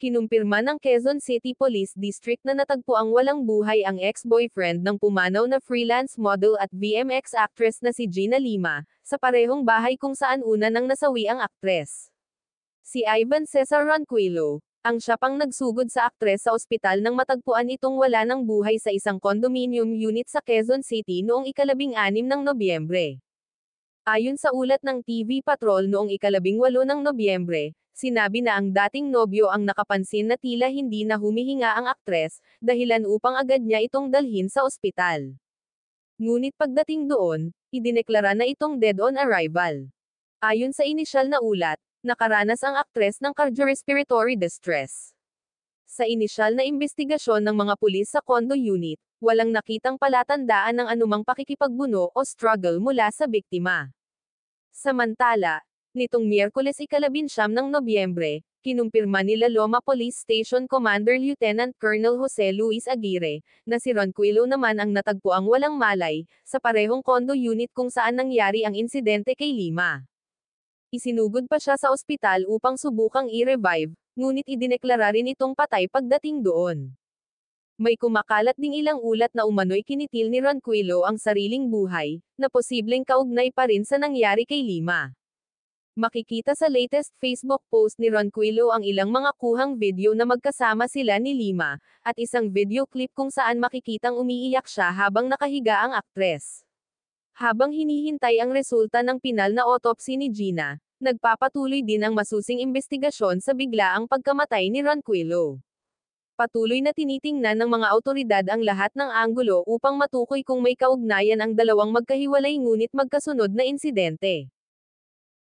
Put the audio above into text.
Kinumpirma ng Quezon City Police District na natagpuang walang buhay ang ex-boyfriend ng pumanaw na freelance model at BMX actress na si Gina Lima, sa parehong bahay kung saan una nang nasawi ang aktres. Si Ivan Cesar Ronquillo, ang siya pang nagsugod sa aktres sa ospital nang matagpuan itong wala ng buhay sa isang condominium unit sa Quezon City noong 16 ng Nobyembre. Ayon sa ulat ng TV Patrol noong 18 ng Nobyembre, sinabi na ang dating nobyo ang nakapansin na tila hindi na humihinga ang aktres, dahilan upang agad niya itong dalhin sa ospital. Ngunit pagdating doon, idineklara na itong dead on arrival. Ayon sa inisyal na ulat, nakaranas ang aktres ng cardiorespiratory distress. Sa inisyal na imbestigasyon ng mga pulis sa condo unit, walang nakitang palatandaan ng anumang pakikipagbuno o struggle mula sa biktima. Samantala, nitong Miyerkules 19 ng Nobyembre, kinumpirma nila Loma Police Station Commander Lieutenant Colonel Jose Luis Aguirre, na si Ronquillo naman ang natagpuang walang malay, sa parehong condo unit kung saan nangyari ang insidente kay Lima. Isinugod pa siya sa ospital upang subukang i-revive, ngunit idineklara rin itong patay pagdating doon. May kumakalat ding ilang ulat na umano'y kinitil ni Ronquillo ang sariling buhay, na posibleng kaugnay pa rin sa nangyari kay Lima. Makikita sa latest Facebook post ni Ronquillo ang ilang mga kuhang video na magkasama sila ni Lima, at isang video clip kung saan makikitang umiiyak siya habang nakahiga ang aktres. Habang hinihintay ang resulta ng pinal na autopsy ni Gina, nagpapatuloy din ang masusing imbestigasyon sa biglaang pagkamatay ni Ronquillo. Patuloy na tinitingnan ng mga awtoridad ang lahat ng anggulo upang matukoy kung may kaugnayan ang dalawang magkahiwalay ngunit magkasunod na insidente.